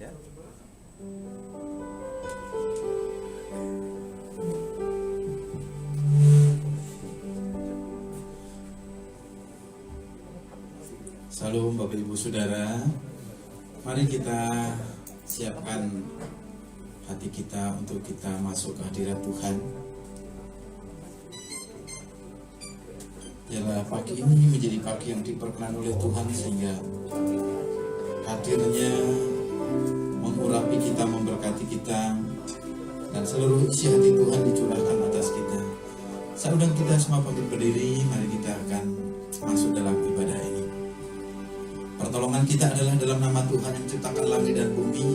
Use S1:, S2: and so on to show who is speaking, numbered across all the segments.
S1: saja.
S2: Salam Bapak Ibu Saudara, mari kita siapkan hati kita untuk kita masuk ke hadirat Tuhan. Biarlah pagi ini menjadi pagi yang diperkenan oleh Tuhan, sehingga hadirnya mengurapi kita, memberkati kita, dan seluruh isi hati Tuhan dicurahkan atas kita. Saat kita semua bangkit berdiri, mari kita akan masuk dalam ibadah ini. Pertolongan kita adalah dalam nama Tuhan yang ciptakan langit dan bumi,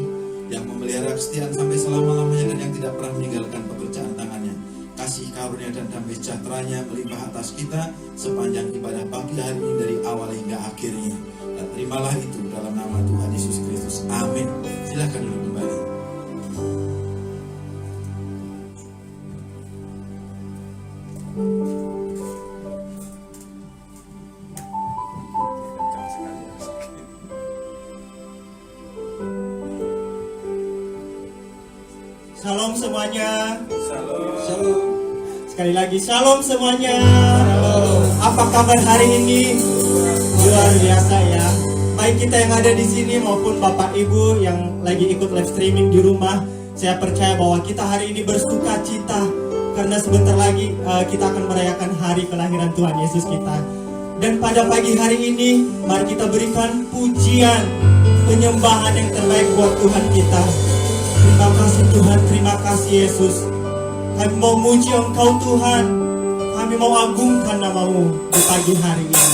S2: yang memelihara kesetiaan sampai selama-lamanya dan yang tidak pernah meninggalkan pekerjaan tangannya. Kasih karunia dan damai sejahteranya melimpah atas kita sepanjang ibadah pagi hari ini dari awal hingga akhirnya. Dan terimalah itu dalam nama Tuhan Yesus Kristus. Amin. Silakan duduk kembali.
S3: Shalom semuanya.
S2: Shalom.
S3: Sekali lagi shalom semuanya. Shalom. Apa kabar hari ini? Luar biasa ya. Baik kita yang ada di sini maupun Bapak Ibu yang lagi ikut live streaming di rumah, saya percaya bahwa kita hari ini bersuka cita karena sebentar lagi kita akan merayakan hari kelahiran Tuhan Yesus kita. Dan pada pagi hari ini, mari kita berikan pujian, penyembahan yang terbaik buat Tuhan kita. Terima kasih Tuhan, terima kasih Yesus. Kami mau muji Engkau Tuhan. Kami mau agungkan nama-Mu di pagi hari ini.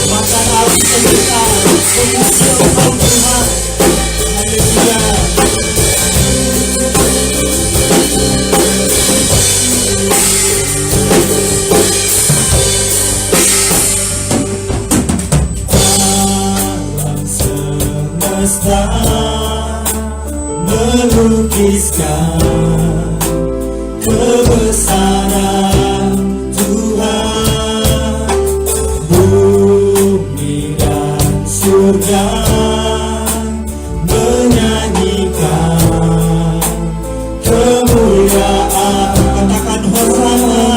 S3: Maka harus kita memuji Engkau Tuhan. Haleluya. Melukiskan kebesaran Tuhan, bumi dan surga menyanyikan kemuliaan. Katakan Hosana,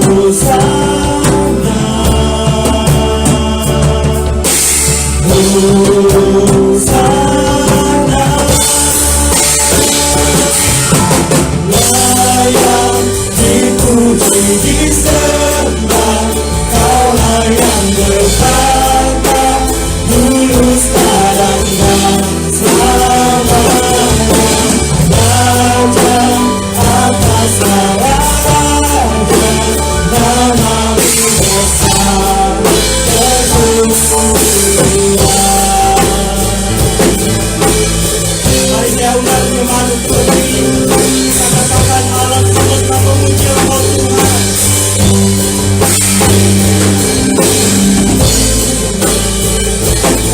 S3: Hosana, Hosana, layak dipuji disembah, Kaulah yang bertata dulu sekarang dan selamanya. Raja atas raja, nama-Mu besar kemuliaan. Mari saya undang jemaat untuk berdiri. Kita katakan alam semesta memuji Engkau Tuhan.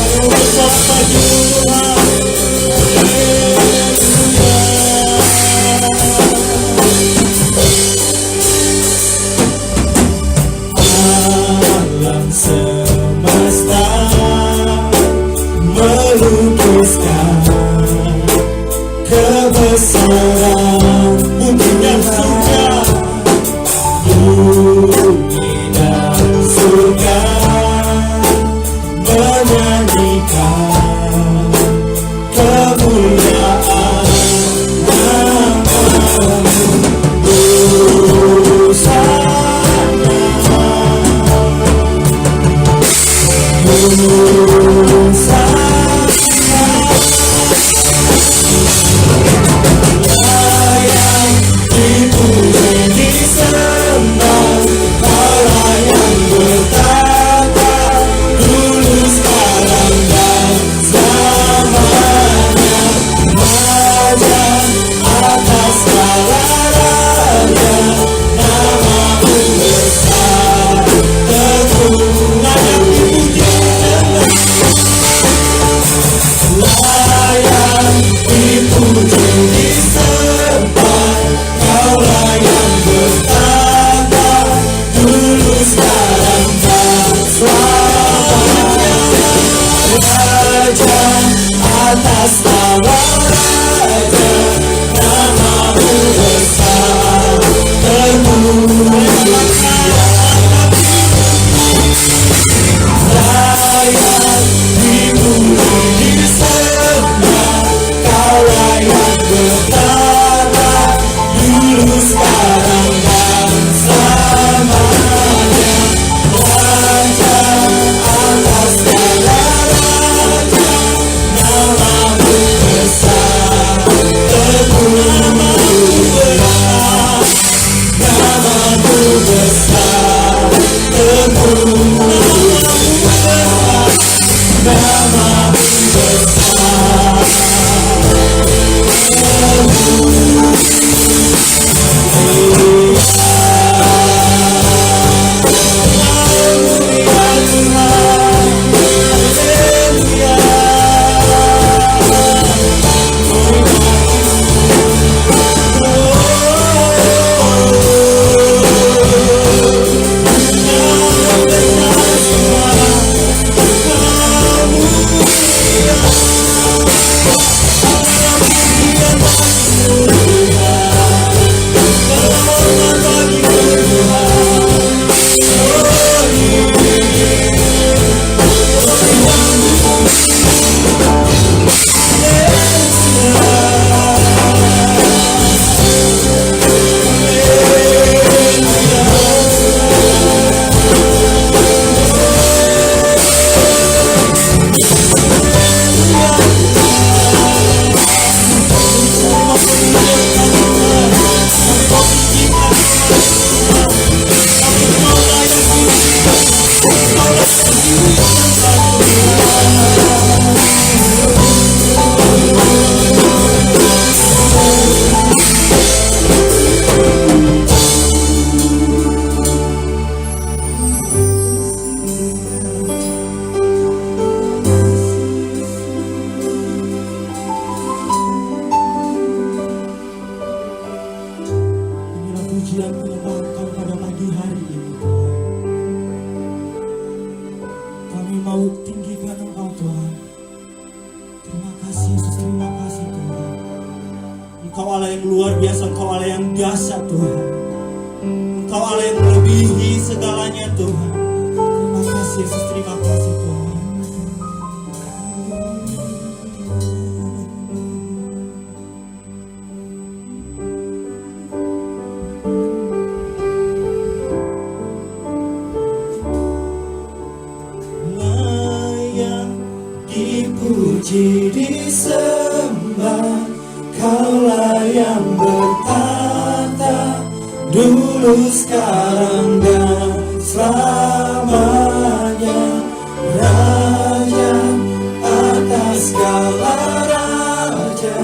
S3: Kami bersorak bagi-Mu Tuhan. Alam semesta melukiskan kebesaran bumi dan surga, bumi dan surga menyanyikan kemuliaan nama-Mu. Hosana, Hosana, layak dipuji dan menyembahkan pada pagi hari ini, Tuhan. Kami mau tinggikan Engkau, Tuhan. Terima kasih Yesus, terima kasih Tuhan. Engkau Allah yang luar biasa, Engkau Allah yang dahsyat Tuhan. Engkau Allah yang melebihi segalanya Tuhan. Terima kasih Yesus, terima kasih Tuhan. Layak dipuji, disembah, Kaulah yang bertata dulu, sekarang, dan selamanya. Raja atas segala raja,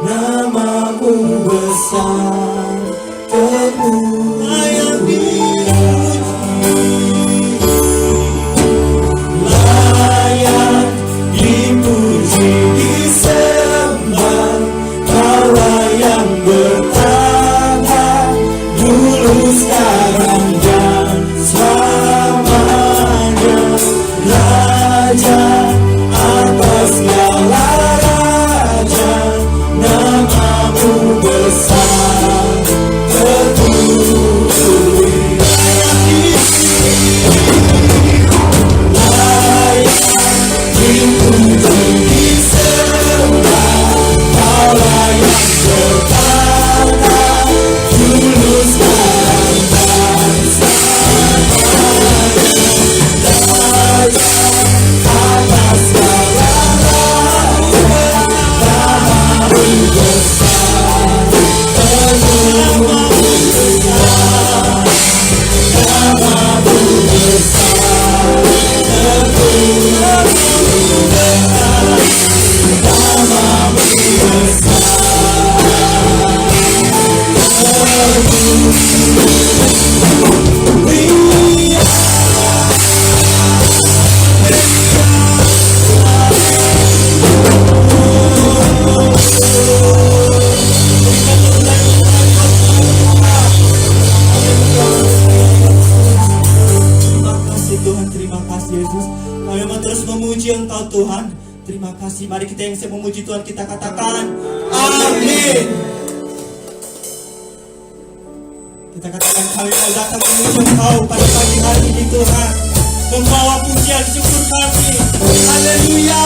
S3: namamu besar terpuji. Layak dipuji, disembah, Kaulah yang bertata dulu, sekarang, dan selamanya. Raja atas segala raja, namamu besar terpuji. Tuhan, terima kasih. Mari kita yang siap memuji Tuhan, kita katakan amin. Kita katakan, kami mau datang memuji Engkau pada pagi hari ini Tuhan, membawa pujian syukur kami. Haleluya.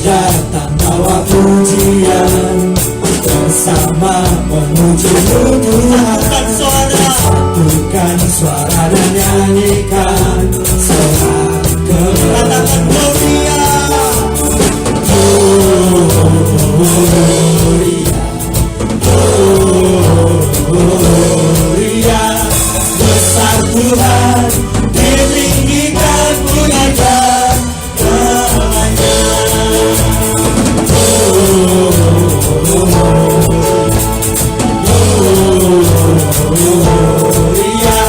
S3: Datang bawa pujian, bersama memuji-Mu Tuhan. Satukan suara dan nyanyikan sorak katakan gloria, gloria, gloria. Besar Tuhan, ditinggikan pujian namanya. Gloria,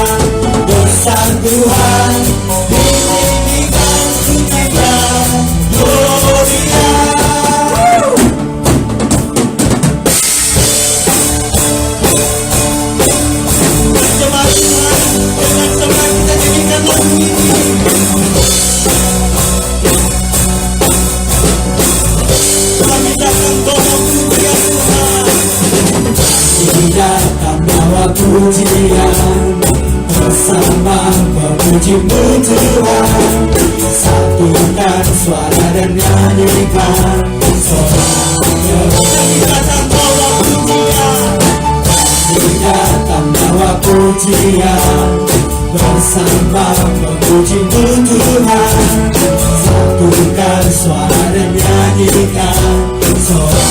S3: besar Tuhan, ditinggikan pujian. Gloria. Bersama Tuhan, dengan semangat kita nyanyikan lagu ini. Kami datang bawa pujian Tuhan. Kami datang bawa pujian, bersama memuji-Mu Tuhan. Satukan suara dan nyanyikan sorak. Kami datang bawa pujian. Kami datang bawa pujian, bersama memuji-Mu Tuhan. Satukan suara dan nyanyikan sorak.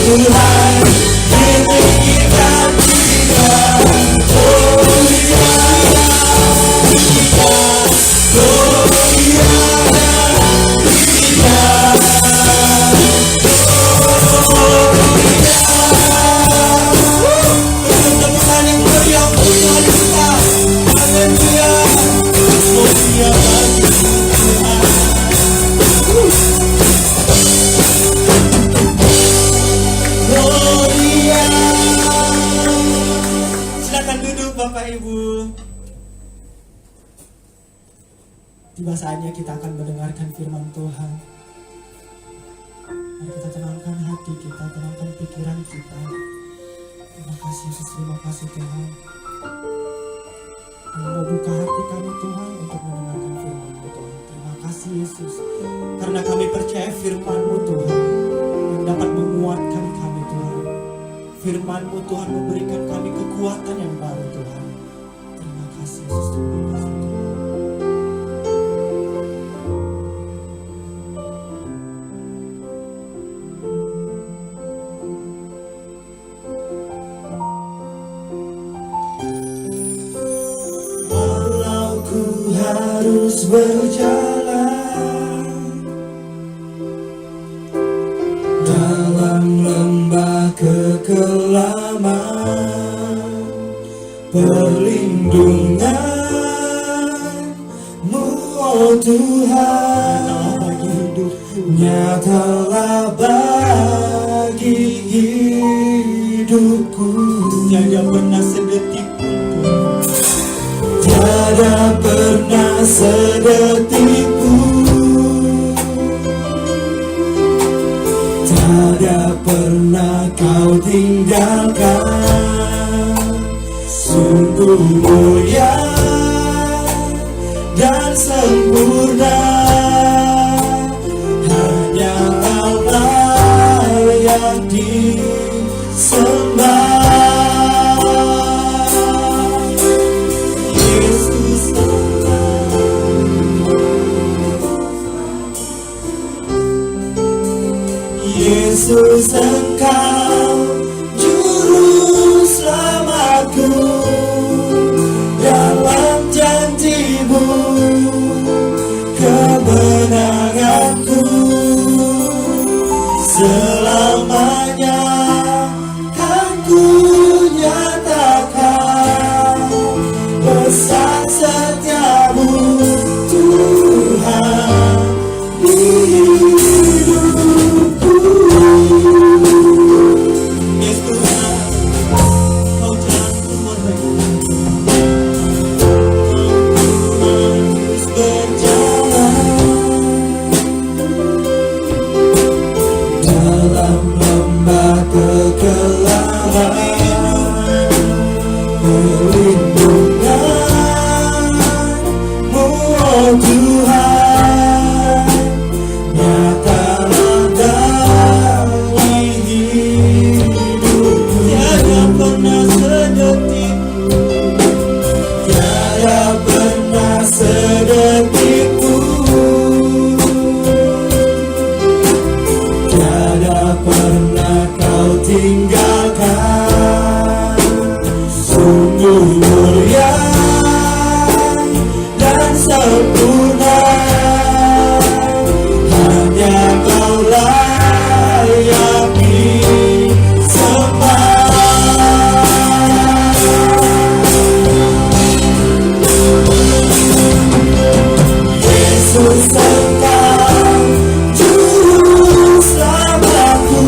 S3: Tuhan ditinggikan Dia. Teman yang meriah untuk Tuhan kita. Haleluya. Mulia bagi Tuhan. Gloria. Silakan duduk Bapak Ibu. Tiba saatnya kita akan mendengarkan firman Tuhan. Mari kita tenangkan hati kita, tenangkan pikiran kita. Terima kasih Yesus, terima kasih Tuhan. Kami mau buka hati kami Tuhan untuk mendengarkan firman-Mu Tuhan. Terima kasih Yesus, karena kami percaya firman-Mu Tuhan yang dapat menguatkan kami Tuhan. Firman-Mu Tuhan memberikan kami kekuatan yang baru Tuhan. Terima kasih Yesus, terima kasih Tuhan. Walau ku harus berjalan dalam lembah kekelaman, perlindungan-Mu, oh Tuhan, nyatalah bagi hidupku. Tiada pernah sedetik pun, tiada pernah sedetik pun, tiada pernah Kau tinggalkan. Sungguh mulia dan sempurna, hanya Allah yang disembah. Yesus Yesus Engkau juru selamatku, dalam janji-Mu kemenanganku. Selamanya kan ku nyatakan besar setiamu Tuhan di hidupku. Ya Tuhan, Kau jangan keluar lagi. Terus berjalan dalam lembah kegelapan, perlindungan-Mu, oh Tuhan, nyatalah bagi hidupku. Tiada pernah sedetik, tiada pernah sedetik pun, tiada pernah Kau tinggalkan. Sungguh mulia dan sempurna, hanya Kau layak disembah. Yesus Engkau juru selamatku,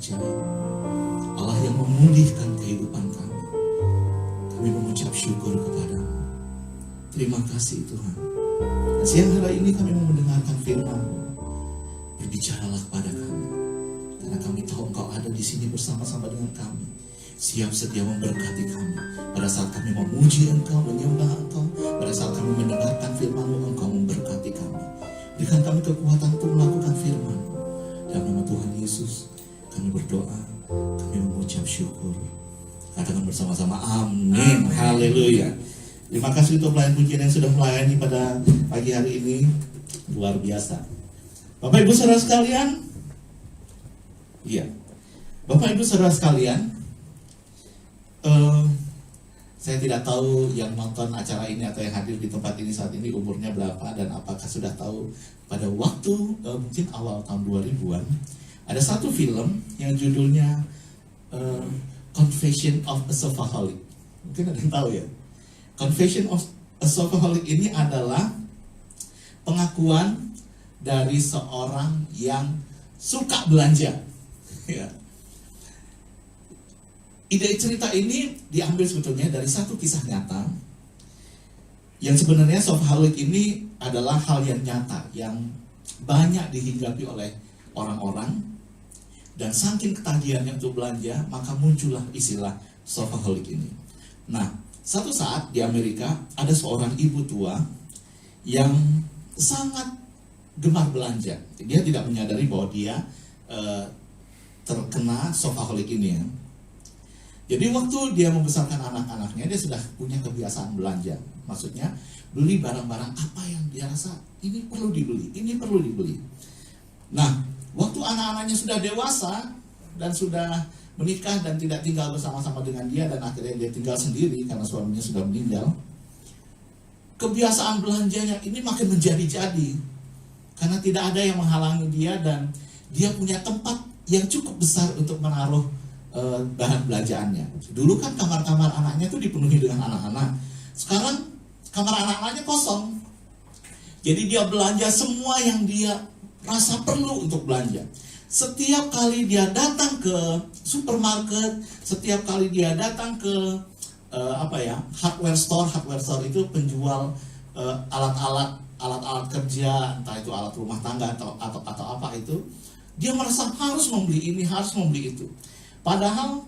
S2: ajaib, Allah yang memulihkan kehidupan kami. Kami mengucap syukur kepadamu. Terima kasih Tuhan. Dan siang hari ini kami mau mendengarkan firman-Mu. Berbicaralah kepada kami, karena kami tahu Engkau ada di sini bersama-sama dengan kami, siap sedia memberkati kami. Pada saat kami memuji Engkau, menyembah Engkau, pada saat kami mendengarkan firman-Mu, Engkau memberkati kami. Berikan kami kekuatan untuk melakukan firman-Mu. Dalam nama Tuhan Yesus kami berdoa, kami mengucap syukur. Katakan bersama-sama amin. Haleluya. Terima kasih untuk pelayan pujian yang sudah melayani pada pagi hari ini. Luar biasa. Bapak Ibu Saudara sekalian, iya, Bapak Ibu Saudara sekalian, saya tidak tahu yang nonton acara ini atau yang hadir di tempat ini saat ini umurnya berapa, dan apakah sudah tahu pada waktu mungkin awal tahun 2000-an ada satu film yang judulnya Confession of a Sophaholic. Mungkin ada yang tahu ya. Confession of a Sophaholic ini adalah pengakuan dari seorang yang suka belanja. Ya. Ide cerita ini diambil sebetulnya dari satu kisah nyata, yang sebenarnya sophaholic ini adalah hal yang nyata yang banyak dihinggapi oleh orang-orang, dan saking ketagihannya untuk belanja maka muncullah istilah sophaholic ini. Nah, satu saat di Amerika ada seorang ibu tua yang sangat gemar belanja. Dia tidak menyadari bahwa dia terkena sophaholic ini ya. Jadi waktu dia membesarkan anak-anaknya, dia sudah punya kebiasaan belanja. Maksudnya beli barang-barang apa yang dia rasa ini perlu dibeli, ini perlu dibeli. Nah, waktu anak-anaknya sudah dewasa dan sudah menikah dan tidak tinggal bersama-sama dengan dia, dan akhirnya dia tinggal sendiri karena suaminya sudah meninggal, kebiasaan belanjanya ini makin menjadi-jadi karena tidak ada yang menghalangi dia, dan dia punya tempat yang cukup besar untuk menaruh bahan belanjaannya. Dulu kan kamar-kamar anaknya itu dipenuhi dengan anak-anak. Sekarang kamar anak-anaknya kosong. Jadi dia belanja semua yang dia rasa perlu untuk belanja. Setiap kali dia datang ke supermarket, setiap kali dia datang ke hardware store itu penjual alat-alat kerja, entah itu alat rumah tangga atau apa itu, dia merasa harus membeli ini, harus membeli itu. Padahal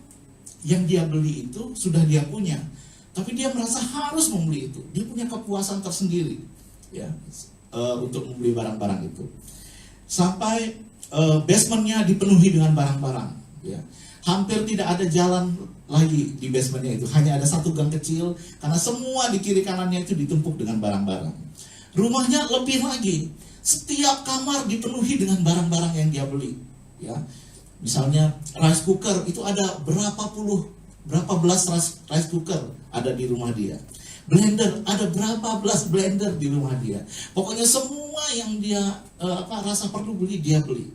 S2: yang dia beli itu sudah dia punya, tapi dia merasa harus membeli itu. Dia punya kepuasan tersendiri, ya, untuk membeli barang-barang itu. Sampai basementnya dipenuhi dengan barang-barang, ya. Hampir tidak ada jalan lagi di basementnya itu, hanya ada satu gang kecil karena semua di kiri kanannya itu ditumpuk dengan barang-barang. Rumahnya lebih lagi, setiap kamar dipenuhi dengan barang-barang yang dia beli, ya. Misalnya rice cooker itu ada berapa belas rice cooker ada di rumah dia. Blender ada berapa belas blender di rumah dia. Pokoknya semua yang dia rasa perlu beli dia beli.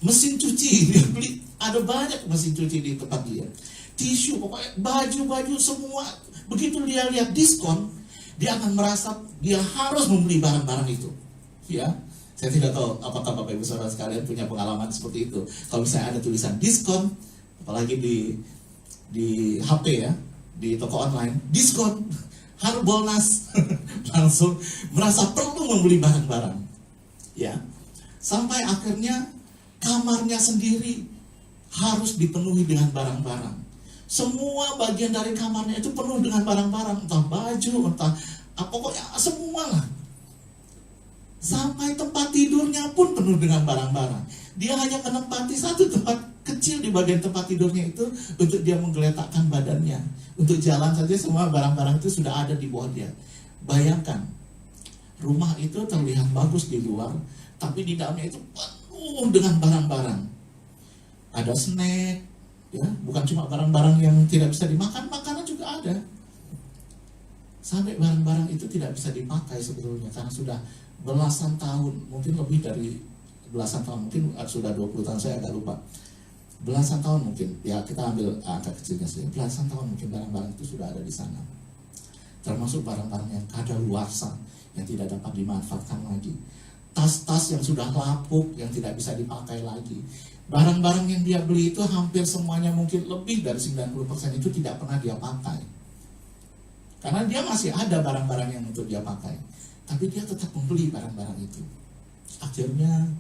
S2: Mesin cuci dia beli, ada banyak mesin cuci di tempat dia. Tisu, pokoknya baju-baju semua. Begitu dia lihat diskon, dia akan merasa dia harus membeli barang-barang itu, ya. Saya tidak tahu apakah Bapak Ibu Saudara sekalian punya pengalaman seperti itu. Kalau misalnya ada tulisan diskon, apalagi di HP ya, di toko online, diskon, Harbolnas, langsung merasa perlu membeli barang-barang, ya. Sampai akhirnya kamarnya sendiri harus dipenuhi dengan barang-barang. Semua bagian dari kamarnya itu penuh dengan barang-barang, entah baju, entah pokoknya semua lah. Sampai tempat tidurnya pun penuh dengan barang-barang. Dia hanya menempati satu tempat kecil di bagian tempat tidurnya itu untuk dia menggeletakkan badannya. Untuk jalan saja semua barang-barang itu sudah ada di bawah dia. Bayangkan, rumah itu terlihat bagus di luar, tapi di dalamnya itu penuh dengan barang-barang. Ada snack, ya, bukan cuma barang-barang yang tidak bisa dimakan, makanan juga ada. Sampai barang-barang itu tidak bisa dipakai sebetulnya karena sudah belasan tahun, mungkin lebih dari belasan tahun, mungkin sudah 20 tahun, saya agak lupa. Belasan tahun mungkin, ya kita ambil angka kecilnya saja. Belasan tahun mungkin barang-barang itu sudah ada di sana. Termasuk barang-barang yang kadaluarsa, yang tidak dapat dimanfaatkan lagi. Tas-tas yang sudah lapuk, yang tidak bisa dipakai lagi.
S1: Barang-barang yang dia beli itu hampir semuanya, mungkin lebih dari 90% itu tidak pernah dia pakai. Karena dia masih ada barang-barang yang untuk dia pakai. Tapi dia tetap membeli barang-barang itu. Akhirnya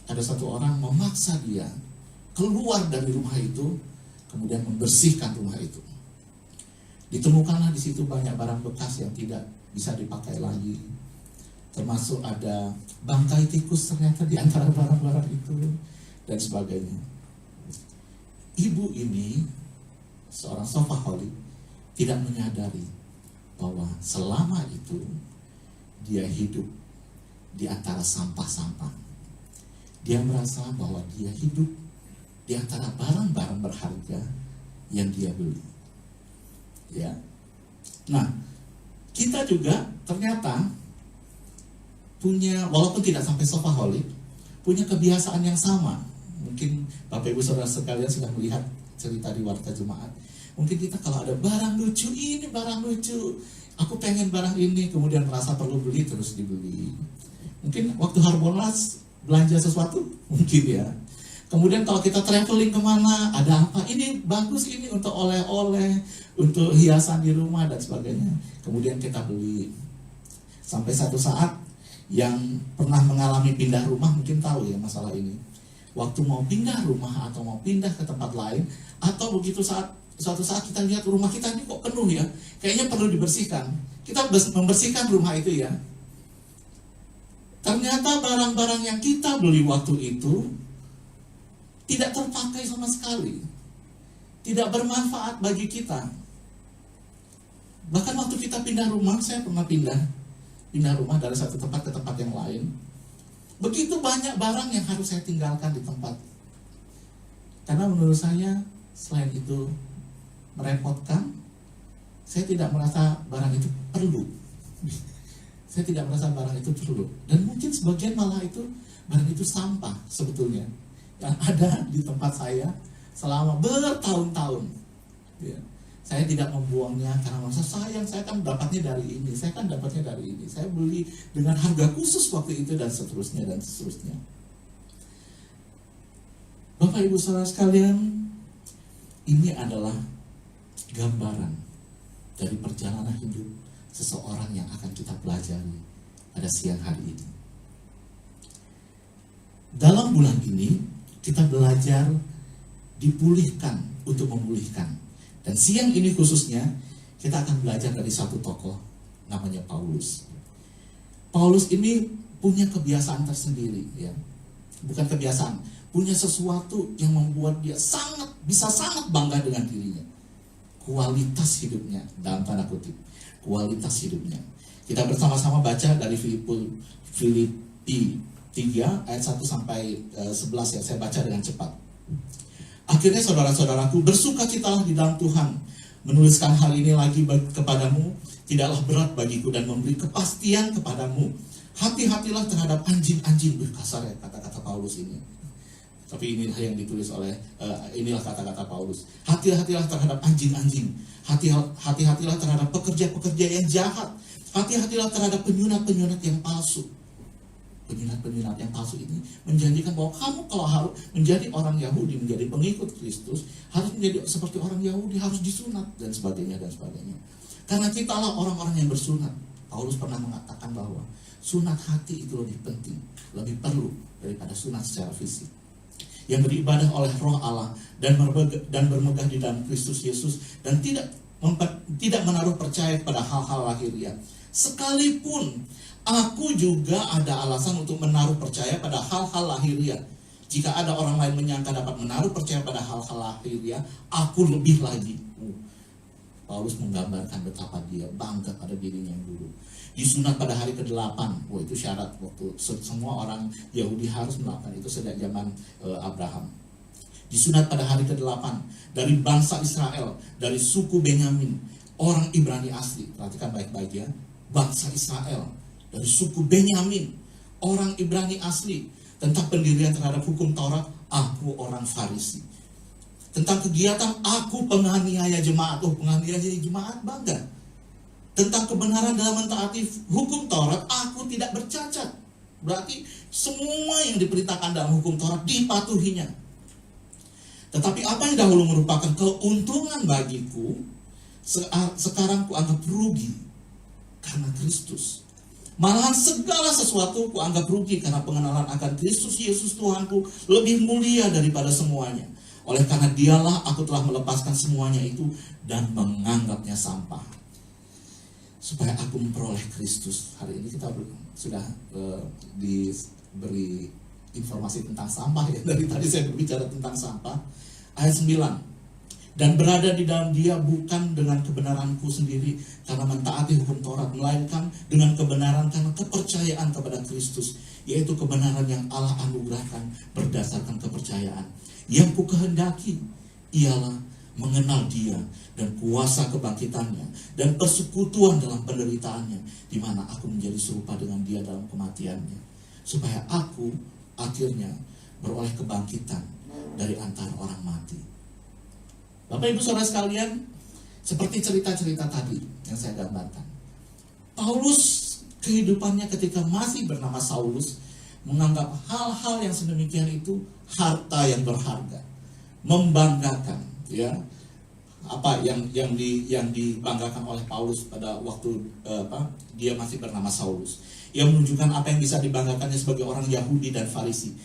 S1: ada satu orang memaksa dia keluar dari rumah itu, kemudian membersihkan rumah itu. Ditemukanlah di situ banyak barang bekas yang tidak bisa dipakai lagi. Termasuk ada bangkai tikus ternyata di antara barang-barang itu, dan sebagainya. Ibu ini, seorang shopaholic, tidak menyadari bahwa selama itu dia hidup di antara sampah-sampah. Dia merasa bahwa dia hidup di antara barang-barang berharga yang dia beli. Ya. Nah, kita juga ternyata punya, walaupun tidak sampai shopaholic, punya kebiasaan yang sama. Mungkin Bapak Ibu Saudara sekalian sudah melihat cerita di warta jemaat. Mungkin kita kalau ada barang lucu, ini barang lucu, aku pengen barang ini, kemudian merasa perlu beli, terus dibeli. Mungkin waktu Harbolnas belanja sesuatu, mungkin ya. Kemudian kalau kita traveling kemana, ada apa, ini bagus, ini untuk oleh-oleh, untuk hiasan di rumah dan sebagainya. Kemudian kita beli. Sampai satu saat yang pernah mengalami pindah rumah mungkin tahu ya masalah ini. Waktu mau pindah rumah atau mau pindah ke tempat lain, atau begitu suatu saat kita lihat rumah kita ini kok penuh ya, kayaknya perlu dibersihkan. Kita membersihkan rumah itu ya. Ternyata barang-barang yang kita beli waktu itu tidak terpakai sama sekali, tidak bermanfaat bagi kita. Bahkan waktu kita pindah rumah, saya pernah pindah rumah dari satu tempat ke tempat yang lain. Begitu banyak barang yang harus saya tinggalkan di tempat. Karena menurut saya, selain itu merepotkan, saya tidak merasa barang itu perlu. Saya tidak merasa barang itu perlu. Dan mungkin sebagian malah itu, barang itu sampah sebetulnya, yang ada di tempat saya selama bertahun-tahun. Ya. Saya tidak membuangnya karena merasa sayang, saya kan dapatnya dari ini, saya kan dapatnya dari ini. Saya beli dengan harga khusus waktu itu, dan seterusnya dan seterusnya. Bapak Ibu Saudara sekalian, ini adalah gambaran dari perjalanan hidup seseorang yang akan kita pelajari pada siang hari ini. Dalam bulan ini, kita belajar dipulihkan untuk memulihkan. Dan siang ini khususnya, kita akan belajar dari satu tokoh, namanya Paulus. Paulus ini punya kebiasaan tersendiri, ya. Bukan kebiasaan, punya sesuatu yang membuat dia bisa sangat bangga dengan dirinya. Kualitas hidupnya, dalam tanda kutip, kualitas hidupnya. Kita bersama-sama baca dari Filipi 3 ayat 1 sampai 11 ya, saya baca dengan cepat. Akhirnya saudara-saudaraku, bersukacitalah di dalam Tuhan. Menuliskan hal ini lagi kepadamu tidaklah berat bagiku dan memberi kepastian kepadamu. Hati-hatilah terhadap anjing-anjing. Kasar ya kata-kata Paulus ini. Tapi inilah yang ditulis oleh, inilah kata-kata Paulus. Hati-hatilah terhadap anjing-anjing. Hati-hatilah terhadap pekerja-pekerja yang jahat. Hati-hatilah terhadap penyunat-penyunat yang palsu. Penyunat-penyunat yang palsu ini menjanjikan bahwa kamu kalau harus menjadi orang Yahudi, menjadi pengikut Kristus, harus menjadi seperti orang Yahudi, harus disunat, dan sebagainya, dan sebagainya. Karena kitalah orang-orang yang bersunat. Paulus pernah mengatakan bahwa sunat hati itu lebih penting, lebih perlu daripada sunat secara fisik. Yang beribadah oleh Roh Allah dan bermegah di dalam Kristus Yesus, dan tidak menaruh percaya pada hal-hal lahiriah. Sekalipun aku juga ada alasan untuk menaruh percaya pada hal-hal lahiriah. Jika ada orang lain menyangka dapat menaruh percaya pada hal-hal lahiriah, aku lebih lagi. Paulus menggambarkan betapa dia bangga pada dirinya yang dulu. Disunat pada hari ke-8, itu syarat waktu semua orang Yahudi harus melakukan itu sejak zaman Abraham. Disunat pada hari ke-8 dari bangsa Israel, dari suku Benyamin, orang Ibrani asli. Perhatikan baik-baik ya, bangsa Israel dari suku Benyamin, orang Ibrani asli. Tentang pendirian terhadap hukum Taurat, aku orang Farisi. Tentang kegiatan, aku penganiaya jemaat. Penganiaya jemaat bangga. Tentang kebenaran dalam mentaati hukum Taurat, aku tidak bercacat. Berarti semua yang diperintahkan dalam hukum Taurat dipatuhinya. Tetapi apa yang dahulu merupakan keuntungan bagiku, sekarang kuanggap rugi karena Kristus. Malahan segala sesuatu kuanggap rugi karena pengenalan akan Kristus Yesus Tuhanku lebih mulia daripada semuanya. Oleh karena dialah aku telah melepaskan semuanya itu dan menganggapnya sampah, supaya aku memperoleh Kristus. Hari ini kita sudah diberi informasi tentang sampah ya. Dari tadi saya berbicara tentang sampah. Ayat 9. Dan berada di dalam dia bukan dengan kebenaranku sendiri karena mentaati hukum Taurat, melainkan dengan kebenaran karena kepercayaan kepada Kristus, yaitu kebenaran yang Allah anugerahkan berdasarkan kepercayaan. Yang ku kehendaki ialah mengenal dia dan kuasa kebangkitannya dan persekutuan dalam penderitaannya, di mana aku menjadi serupa dengan dia dalam kematiannya, supaya aku akhirnya beroleh kebangkitan dari antara orang mati. Bapak Ibu Saudara sekalian, seperti cerita-cerita tadi yang saya gambarkan, Paulus kehidupannya ketika masih bernama Saulus menganggap hal-hal yang sedemikian itu harta yang berharga, membanggakan, ya. Apa yang dibanggakan oleh Paulus pada waktu dia masih bernama Saulus, yang menunjukkan apa yang bisa dibanggakannya sebagai orang Yahudi dan Farisi.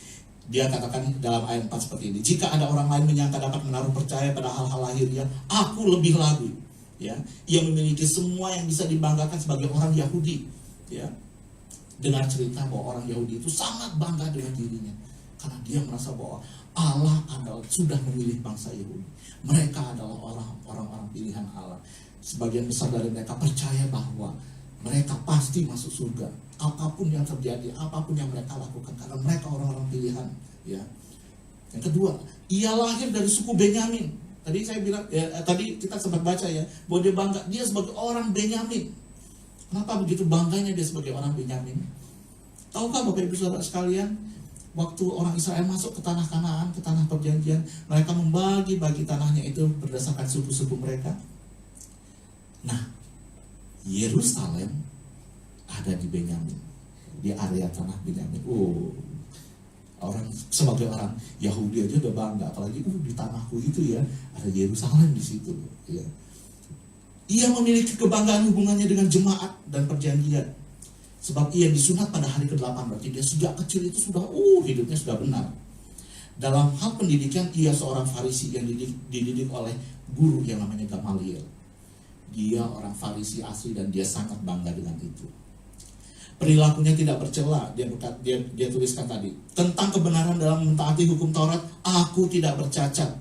S1: Dia katakan dalam ayat 4 seperti ini, jika ada orang lain menyangka dapat menaruh percaya pada hal-hal lahirnya, aku lebih lagi. Ya, ia memiliki semua yang bisa dibanggakan sebagai orang Yahudi. Ya, dengan cerita bahwa orang Yahudi itu sangat bangga dengan dirinya, karena dia merasa bahwa Allah sudah memilih bangsa Yahudi. Mereka adalah orang-orang pilihan Allah. Sebagian besar dari mereka percaya bahwa mereka pasti masuk surga, apapun yang terjadi, apapun yang mereka lakukan, karena mereka orang-orang pilihan. Ya. Yang kedua, ia lahir dari suku Benyamin. Tadi saya bilang, tadi kita sempat baca ya, bahwa dia bangga, dia sebagai orang Benyamin. Kenapa begitu bangganya dia sebagai orang Benyamin? Tahukah Bapak Ibu Saudara sekalian, waktu orang Israel masuk ke tanah Kanaan, ke tanah perjanjian, mereka membagi-bagi tanahnya itu berdasarkan suku-suku mereka. Nah, Yerusalem ada di Benyamin, di area tanah Benyamin. Orang sebagai orang Yahudi aja udah bangga, apalagi di tanahku itu ya, ada Yerusalem di situ. Ya. Ia memiliki kebanggaan hubungannya dengan jemaat dan perjanjian, sebab ia disunat pada hari ke-8, berarti dia sejak kecil itu sudah hidupnya sudah benar. Dalam hal pendidikan, ia seorang Farisi yang dididik oleh guru yang namanya Gamaliel. Dia orang Farisi asli dan dia sangat bangga dengan itu. Perilakunya tidak bercela. Dia tuliskan tadi, tentang kebenaran dalam mentaati hukum Taurat, aku tidak bercacat.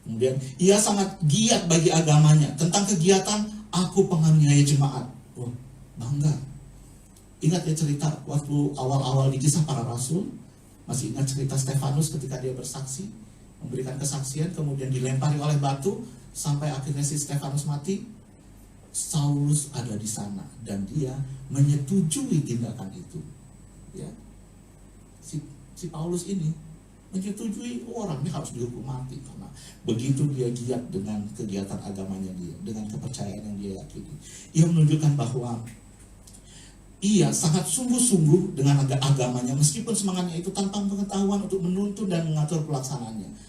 S1: Kemudian ia sangat giat bagi agamanya. Tentang kegiatan, aku penganiaya jemaat. Bangga. Ingat ya cerita waktu awal-awal di Kisah Para Rasul. Masih ingat cerita Stefanus ketika dia bersaksi, memberikan kesaksian, kemudian dilempari oleh batu sampai akhirnya si Stefanus mati. Saulus ada di sana dan dia menyetujui tindakan itu. Ya, si Paulus ini menyetujui orang ini harus dihukum mati karena begitu dia giat dengan kegiatan agamanya dia, dengan kepercayaan yang dia yakini. Ia menunjukkan bahwa ia sangat sungguh-sungguh dengan agamanya, meskipun semangatnya itu tanpa pengetahuan untuk menuntun dan mengatur pelaksanaannya.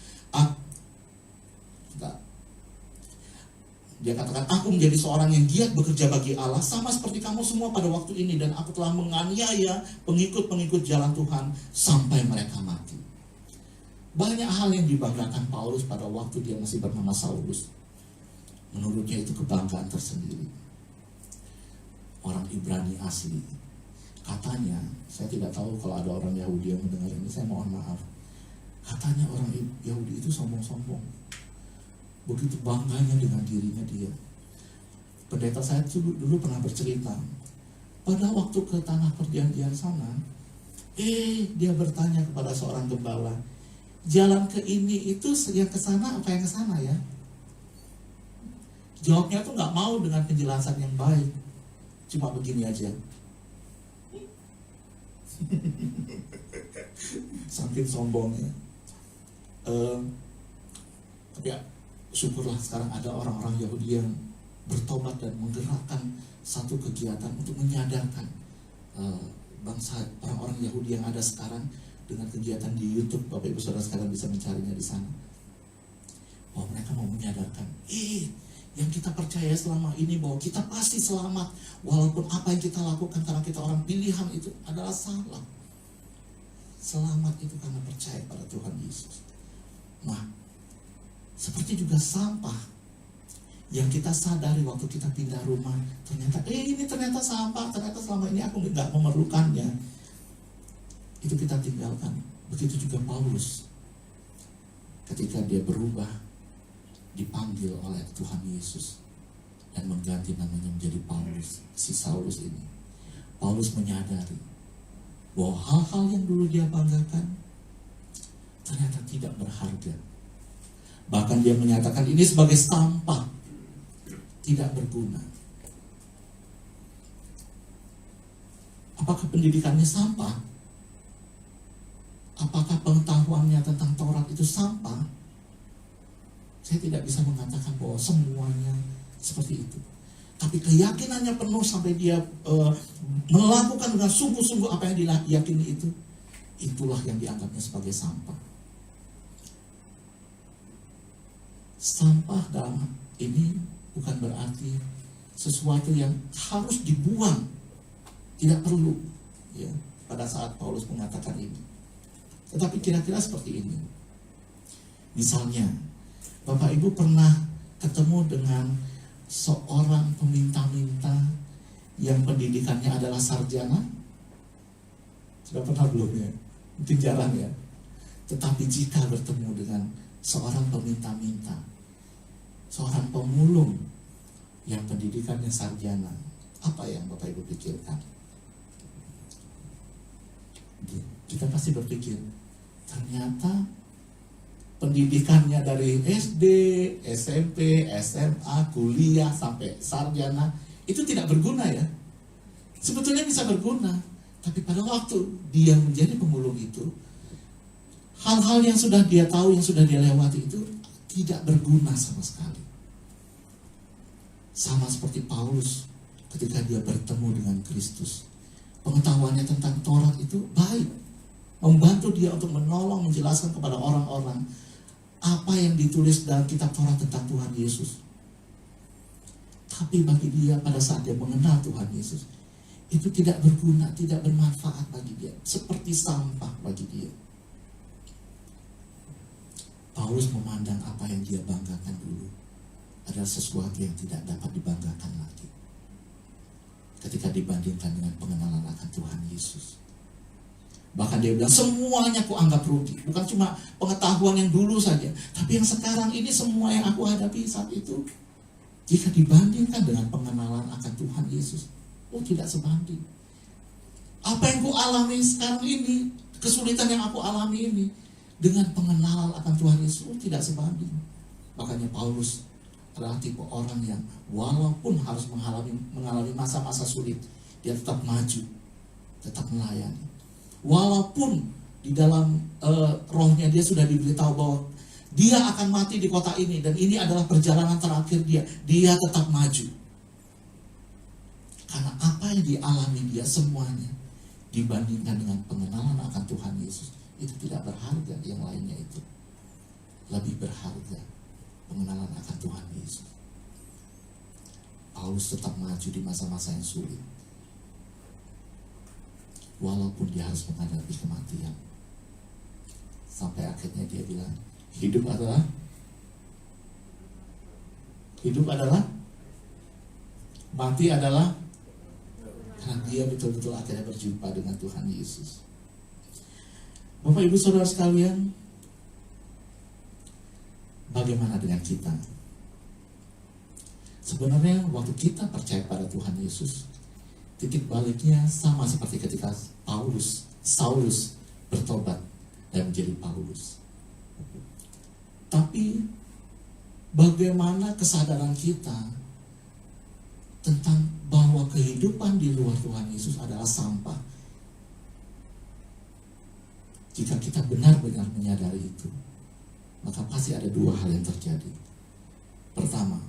S1: Dia katakan, aku menjadi seorang yang giat bekerja bagi Allah, sama seperti kamu semua pada waktu ini, dan aku telah menganiaya pengikut-pengikut jalan Tuhan sampai mereka mati. Banyak hal yang dibanggakan Paulus pada waktu dia masih bernama Saulus. Menurutnya itu kebanggaan tersendiri. Orang Ibrani asli. Katanya, saya tidak tahu kalau ada orang Yahudi yang mendengar ini, saya mohon maaf. Katanya orang Yahudi itu sombong-sombong. Begitu bangganya dengan dirinya dia. Pendeta saya dulu pernah bercerita, pada waktu ke tanah perjanjian sana, dia bertanya kepada seorang gembala, jalan ke ini itu yang ke sana apa yang ke sana ya? Jawabnya tuh nggak mau dengan penjelasan yang baik, cuma begini aja. Saking sombongnya. Tapi ya, syukurlah sekarang ada orang-orang Yahudi yang bertobat dan menggerakkan satu kegiatan untuk menyadarkan bangsa orang-orang Yahudi yang ada sekarang dengan kegiatan di YouTube. Bapak Ibu Saudara sekalian bisa mencarinya di sana. bahwa mereka mau menyadarkan, yang kita percaya selama ini bahwa kita pasti selamat, walaupun apa yang kita lakukan karena kita orang pilihan itu adalah salah. Selamat itu karena percaya pada Tuhan Yesus. Nah, seperti juga sampah yang kita sadari waktu kita pindah rumah, ternyata ini ternyata sampah, ternyata selama ini aku nggak memerlukannya. Itu kita tinggalkan. Begitu juga Paulus, ketika dia berubah, dipanggil oleh Tuhan Yesus dan mengganti namanya menjadi Paulus, si Saulus ini. Paulus menyadari bahwa hal-hal yang dulu dia banggakan ternyata tidak berharga. Bahkan dia menyatakan ini sebagai sampah, tidak berguna. Apakah pendidikannya sampah? Apakah pengetahuannya tentang Taurat itu sampah? Saya tidak bisa mengatakan bahwa semuanya seperti itu. Tapi keyakinannya penuh sampai dia melakukan dengan sungguh-sungguh apa yang diyakini itu. Itulah yang dianggapnya sebagai sampah. Sampah dalam ini bukan berarti sesuatu yang harus dibuang. Tidak perlu. Ya, pada saat Paulus mengatakan ini. Tetapi kira-kira seperti ini. Misalnya, Bapak Ibu pernah ketemu dengan seorang peminta-minta yang pendidikannya adalah sarjana? Sudah pernah belum ya? Mungkin jarang ya. Tetapi jika bertemu dengan seorang peminta-minta, seorang pemulung yang pendidikannya sarjana, apa yang Bapak Ibu pikirkan? Kita pasti berpikir, ternyata pendidikannya dari SD, SMP, SMA, kuliah, sampai sarjana, itu tidak berguna ya. Sebetulnya bisa berguna, tapi pada waktu dia menjadi pemulung itu, hal-hal yang sudah dia tahu, yang sudah dia lewati itu tidak berguna sama sekali. Sama seperti Paulus ketika dia bertemu dengan Kristus. Pengetahuannya tentang Taurat itu baik, membantu dia untuk menolong, menjelaskan kepada orang-orang apa yang ditulis dalam kitab Taurat tentang Tuhan Yesus. Tapi bagi dia pada saat dia mengenal Tuhan Yesus, itu tidak berguna, tidak bermanfaat bagi dia. Seperti sampah bagi dia. Paulus memandang apa yang dia banggakan dulu adalah sesuatu yang tidak dapat dibanggakan lagi. Ketika dibandingkan dengan pengenalan akan Tuhan Yesus. Bahkan dia bilang, semuanya aku anggap rugi. Bukan cuma pengetahuan yang dulu saja, tapi yang sekarang ini semua yang aku hadapi saat itu, jika dibandingkan dengan pengenalan akan Tuhan Yesus, tidak sebanding. Apa yang aku alami sekarang ini, kesulitan yang aku alami ini, dengan pengenalan akan Tuhan Yesus, tidak sebanding. Makanya Paulus adalah tipe orang yang walaupun harus mengalami masa-masa sulit, dia tetap maju, tetap melayani. Walaupun di dalam rohnya dia sudah diberitahu bahwa dia akan mati di kota ini dan ini adalah perjalanan terakhir dia tetap maju. Karena apa yang dialami dia semuanya dibandingkan dengan pengenalan akan Tuhan Yesus itu tidak berharga, yang lainnya itu lebih berharga. Pengenalan akan Tuhan Yesus. Paulus tetap maju di masa-masa yang sulit. Walaupun dia harus menghadapi kematian. Sampai akhirnya dia bilang, hidup adalah mati adalah, karena dia betul-betul akhirnya berjumpa dengan Tuhan Yesus. Bapak Ibu Saudara sekalian, bagaimana dengan kita? Sebenarnya waktu kita percaya pada Tuhan Yesus, titik baliknya sama seperti ketika Saulus bertobat dan menjadi Paulus. Tapi bagaimana kesadaran kita tentang bahwa kehidupan di luar Tuhan Yesus adalah sampah? Jika kita benar-benar menyadari itu, maka pasti ada dua hal yang terjadi. Pertama,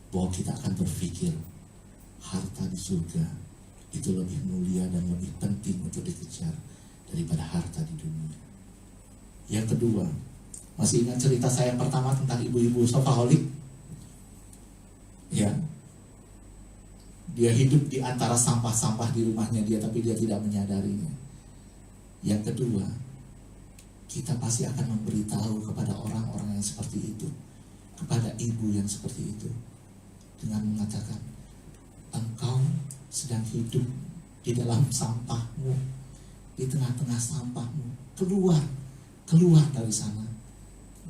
S1: bahwa kita akan berpikir harta di surga itu lebih mulia dan lebih penting untuk dikejar daripada harta di dunia. Yang kedua, Masih ingat cerita saya yang pertama tentang ibu-ibu shopaholic? Ya, dia hidup di antara sampah-sampah di rumahnya dia, tapi dia tidak menyadarinya. Yang kedua, kita pasti akan memberitahu kepada orang-orang yang seperti itu, kepada ibu yang seperti itu, dengan mengatakan, engkau sedang hidup di dalam sampahmu, di tengah-tengah sampahmu. Keluar dari sana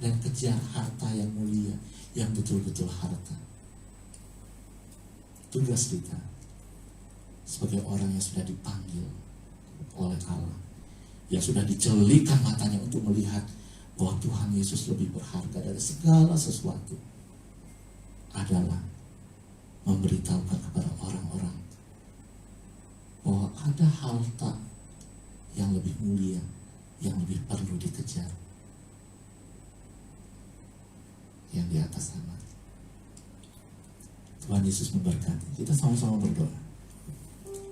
S1: dan kejar harta yang mulia, yang betul-betul harta. Tugas kita sebagai orang yang sudah dipanggil oleh Allah, yang sudah dicelikan matanya untuk melihat bahwa Tuhan Yesus lebih berharga dari segala sesuatu, adalah memberitahukan kepada orang-orang bahwa ada harta yang lebih mulia, yang lebih perlu dikejar, yang di atas sana. Tuhan Yesus memberkati. Kita sama-sama berdoa.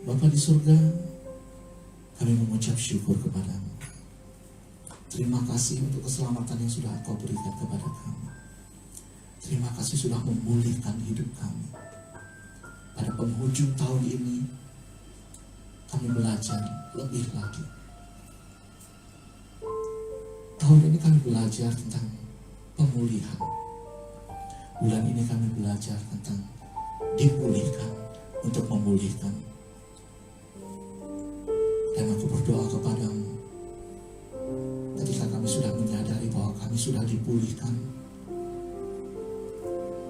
S1: Bapa di surga, kami mengucap syukur kepadamu. Terima kasih untuk keselamatan yang sudah Engkau berikan kepada kami. Terima kasih sudah memulihkan hidup kami. Pada penghujung tahun ini, kami belajar lebih lagi. Tahun ini kami belajar tentang pemulihan. Bulan ini kami belajar tentang dipulihkan untuk memulihkan. Dan aku berdoa kepadamu, ketika kami sudah menyadari bahwa kami sudah dipulihkan,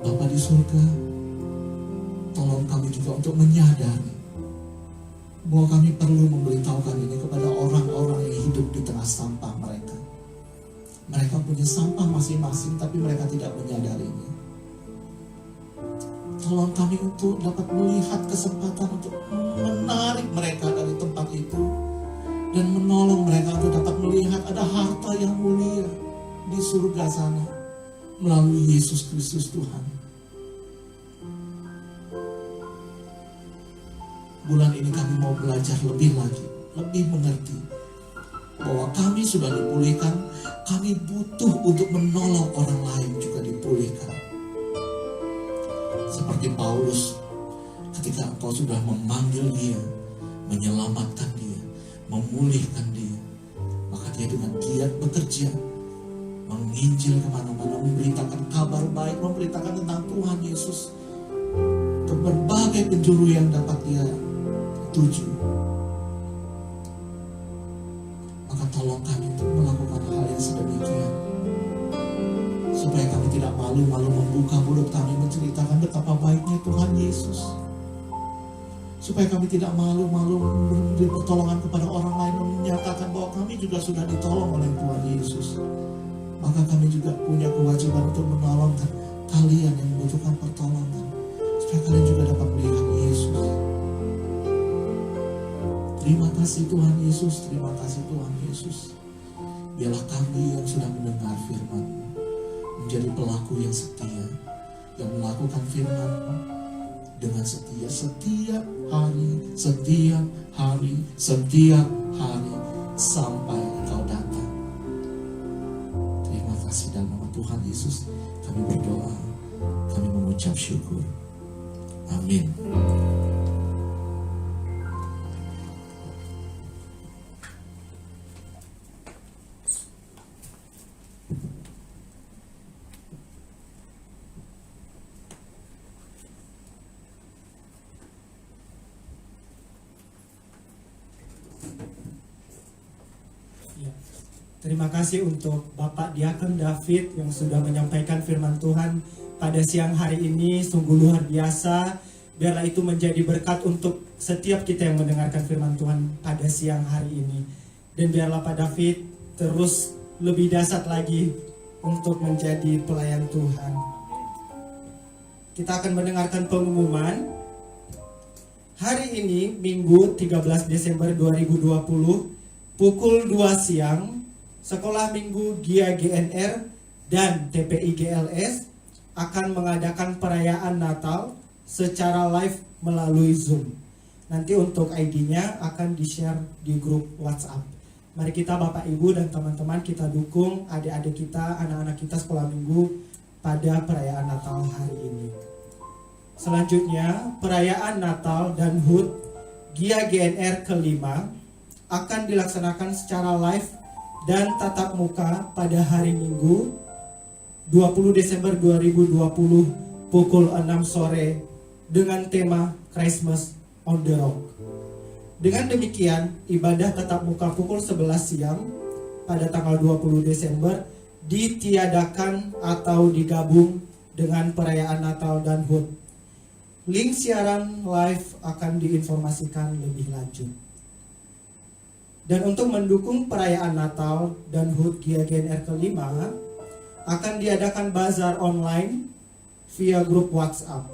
S1: Bapa di surga, tolong kami juga untuk menyadari bahwa kami perlu memberitahukan ini kepada orang-orang yang hidup di tengah sampah mereka. Mereka punya sampah masing-masing, tapi mereka tidak menyadarinya. Tolong kami untuk dapat melihat kesempatan untuk menarik mereka dari tempat itu dan menolong mereka untuk dapat melihat ada harta yang mulia di surga sana melalui Yesus Kristus Tuhan. Bulan ini kami mau belajar lebih lagi, lebih mengerti bahwa kami sudah dipulihkan, kami butuh untuk menolong orang lain juga dipulihkan. Seperti Paulus, ketika Engkau sudah memanggil dia, menyelamatkan dia, memulihkan dia, maka dia dengan giat bekerja, menginjil kemana-mana, memberitakan kabar baik, memberitakan tentang Tuhan Yesus ke berbagai penjuru yang dapat dia tuju. Maka tolong kami untuk melakukan hal yang sedemikian, supaya kami tidak malu-malu membuka mulut kami menceritakan betapa baiknya Tuhan Yesus, supaya kami tidak malu-malu memberi pertolongan kepada orang lain, menyatakan bahwa kami juga sudah ditolong oleh Tuhan Yesus. Maka kami juga punya kewajiban untuk menolong kalian yang membutuhkan pertolongan, supaya kalian juga dapat melihat Yesus. Terima kasih Tuhan Yesus, terima kasih Tuhan Yesus. Biarlah kami yang sudah mendengar firman-Mu menjadi pelaku yang setia, yang melakukan firman-Mu dengan setia setiap hari sampai Engkau datang. Terima kasih dalam nama Tuhan Yesus kami berdoa, kami mengucap syukur. Amin.
S3: Terima kasih untuk Bapak Diakon David yang sudah menyampaikan firman Tuhan pada siang hari ini. Sungguh luar biasa. Biarlah itu menjadi berkat untuk setiap kita yang mendengarkan firman Tuhan pada siang hari ini. Dan biarlah Pak David terus lebih dahsyat lagi untuk menjadi pelayan Tuhan. Kita akan mendengarkan pengumuman. Hari ini Minggu 13 Desember 2020 pukul 2 siang, Sekolah Minggu GIA GNR dan TPI GLS akan mengadakan perayaan Natal secara live melalui Zoom. Nanti untuk ID-nya akan di-share di grup WhatsApp. Mari kita Bapak Ibu dan teman-teman kita dukung adik-adik kita, anak-anak kita sekolah minggu pada perayaan Natal hari ini. Selanjutnya, perayaan Natal dan HUT GIA GNR kelima akan dilaksanakan secara live dan tatap muka pada hari Minggu 20 Desember 2020 pukul 6 sore dengan tema Christmas on the Rock. Dengan demikian, ibadah tatap muka pukul 11 siang pada tanggal 20 Desember ditiadakan atau digabung dengan perayaan Natal dan HUT. Link siaran live akan diinformasikan lebih lanjut. Dan untuk mendukung perayaan Natal dan HUT GIA GNR kelima, akan diadakan bazar online via grup WhatsApp.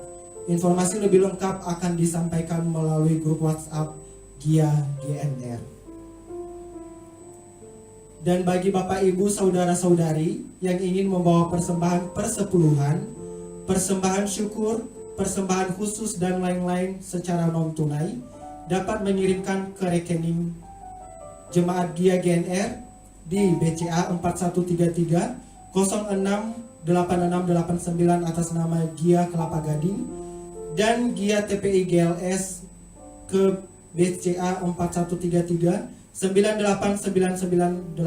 S3: Informasi lebih lengkap akan disampaikan melalui grup WhatsApp GIA GNR. Dan bagi Bapak Ibu saudara-saudari yang ingin membawa persembahan persepuluhan, persembahan syukur, persembahan khusus dan lain-lain secara non tunai, dapat mengirimkan ke rekening Jemaat GIA GNR di BCA 4133 068689 atas nama GIA Kelapa Gading dan GIA TPI GLS ke BCA 4133 989989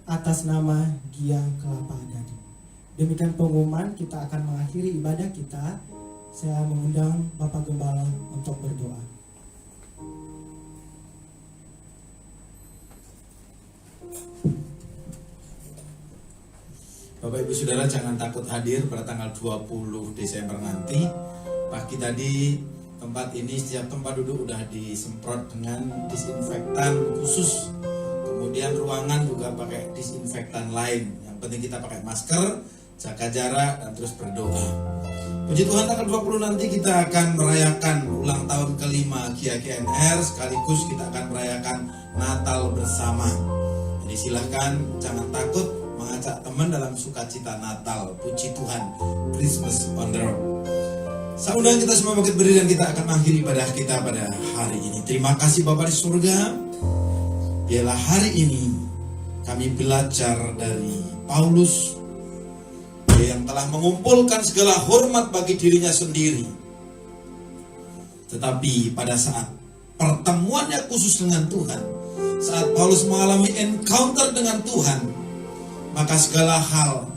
S3: atas nama GIA Kelapa Gading. Demikian pengumuman, kita akan mengakhiri ibadah kita. Saya mengundang Bapak Gembala untuk berdoa.
S2: Bapak Ibu Saudara, jangan takut hadir pada tanggal 20 Desember nanti. Pagi tadi tempat ini, setiap tempat duduk udah disemprot dengan disinfektan khusus. Kemudian ruangan juga pakai disinfektan lain. Yang penting kita pakai masker, jaga jarak, dan terus berdoa. Puji Tuhan, tanggal 20 nanti kita akan merayakan ulang tahun kelima GIA GNR, sekaligus kita akan merayakan Natal bersama. Jadi silahkan, jangan takut mengajak teman dalam sukacita Natal. Puji Tuhan, Christmas on the Rock. Saya undang kita semua bangkit berdiri dan kita akan mengakhiri ibadah kita pada hari ini. Terima kasih Bapa di surga. Biarlah hari ini kami belajar dari Paulus yang telah mengumpulkan segala hormat bagi dirinya sendiri. Tetapi pada saat pertemuannya khusus dengan Tuhan, saat Paulus mengalami encounter dengan Tuhan, maka segala hal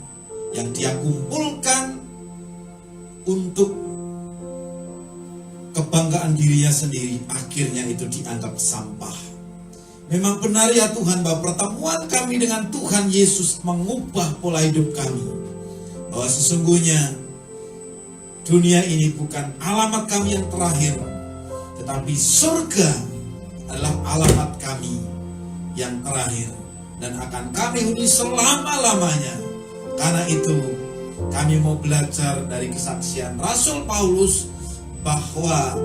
S2: yang dia kumpulkan untuk kebanggaan dirinya sendiri, akhirnya itu dianggap sampah. Memang benar ya Tuhan, bahwa pertemuan kami dengan Tuhan Yesus mengubah pola hidup kami. Bahwa sesungguhnya dunia ini bukan alamat kami yang terakhir, tetapi surga adalah alamat kami yang terakhir dan akan kami huni selama-lamanya. Karena itu kami mau belajar dari kesaksian Rasul Paulus bahwa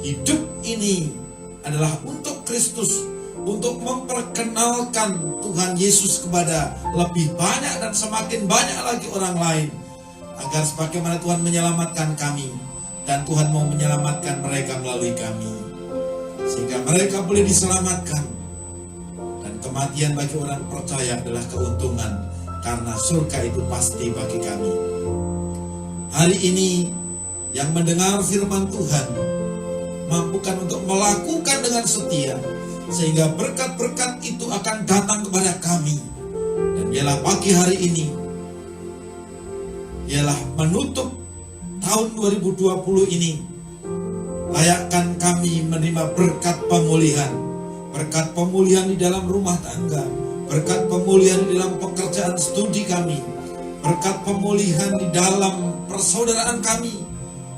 S2: hidup ini adalah untuk Kristus, untuk memperkenalkan Tuhan Yesus kepada lebih banyak dan semakin banyak lagi orang lain, agar sebagaimana Tuhan menyelamatkan kami dan Tuhan mau menyelamatkan mereka melalui kami, sehingga mereka boleh diselamatkan. Dan kematian bagi orang percaya adalah keuntungan, karena surga itu pasti bagi kami. Hari ini yang mendengar firman Tuhan, mampukan untuk melakukan dengan setia, sehingga berkat-berkat itu akan datang kepada kami. Dan biarlah pagi hari ini, biarlah menutup tahun 2020 ini, layakkan kami menerima berkat pemulihan. Berkat pemulihan di dalam rumah tangga, berkat pemulihan di dalam pekerjaan studi kami, berkat pemulihan di dalam persaudaraan kami.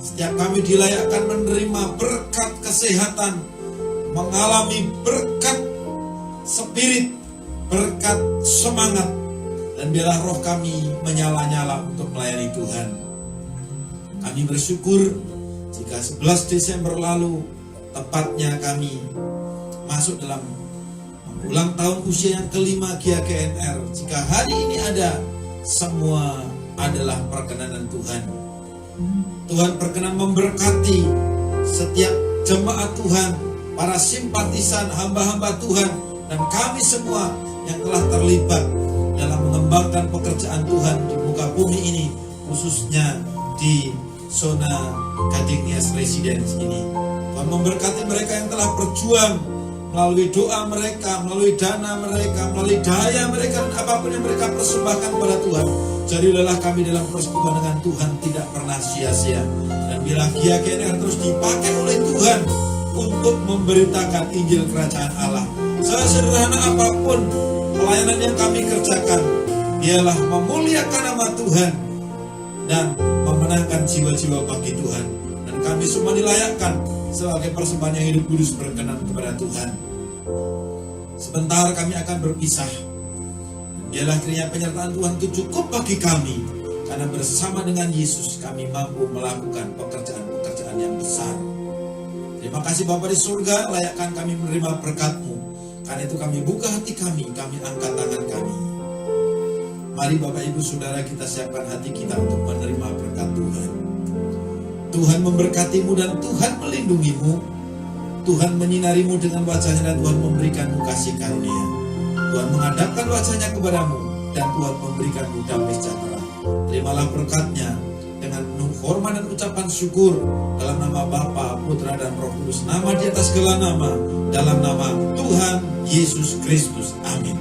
S2: Setiap kami dilayakkan menerima berkat kesehatan, mengalami berkat spirit, berkat semangat, dan biarlah roh kami menyala-nyala untuk melayani Tuhan. Kami bersyukur jika 11 Desember lalu tepatnya kami masuk dalam ulang tahun usia yang kelima GIA GNR. Jika hari ini ada, semua adalah perkenanan Tuhan. Tuhan berkenan memberkati setiap jemaat Tuhan, para simpatisan, hamba-hamba Tuhan, dan kami semua yang telah terlibat dalam mengembangkan pekerjaan Tuhan di muka bumi ini, khususnya di zona Gading Nias Residence ini. Tuhan memberkati mereka yang telah berjuang melalui doa mereka, melalui dana mereka, melalui daya mereka, dan apapun yang mereka persembahkan kepada Tuhan. Jadilah kami dalam persekutuan dengan Tuhan tidak pernah sia-sia. Dan biarlah Gia ini akan terus dipakai oleh Tuhan untuk memberitakan Injil Kerajaan Allah. Sesederhana apapun pelayanan yang kami kerjakan, biarlah memuliakan nama Tuhan dan memenangkan jiwa-jiwa bagi Tuhan. Dan kami semua dilayakkan sebagai persembahan yang hidup kudus berkenan kepada Tuhan. Sebentar kami akan berpisah. Biarlah kiranya penyertaan Tuhan itu cukup bagi kami, karena bersama dengan Yesus kami mampu melakukan pekerjaan-pekerjaan yang besar. Terima kasih Bapa di surga, layakkan kami menerima berkat-Mu. Karena itu kami buka hati kami angkat tangan kami. Mari Bapak Ibu Saudara, kita siapkan hati kita untuk menerima berkat Tuhan. Tuhan memberkatimu dan Tuhan melindungimu. Tuhan menyinarimu dengan wajahnya dan Tuhan memberikanmu kasih karunia. Tuhan menghadapkan wajahnya kepadamu dan Tuhan memberikanmu damai sejahtera. Terimalah berkat-Nya dengan penuh hormat dan ucapan syukur dalam nama Bapa, Putra dan Roh Kudus, nama di atas segala nama, dalam nama Tuhan Yesus Kristus. Amin.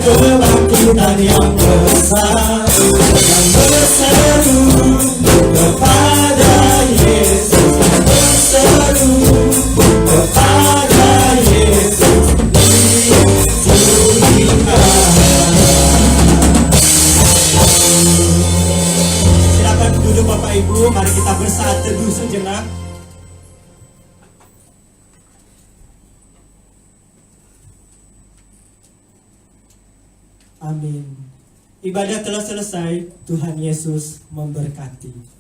S3: Kebangkitan yang besar yang berseru kepada Yesus, berseru kepada Yesus diturunkan. Silakan duduk Bapak Ibu, mari kita bersaat teduh sejenak. Amin. Ibadah telah selesai. Tuhan Yesus memberkati.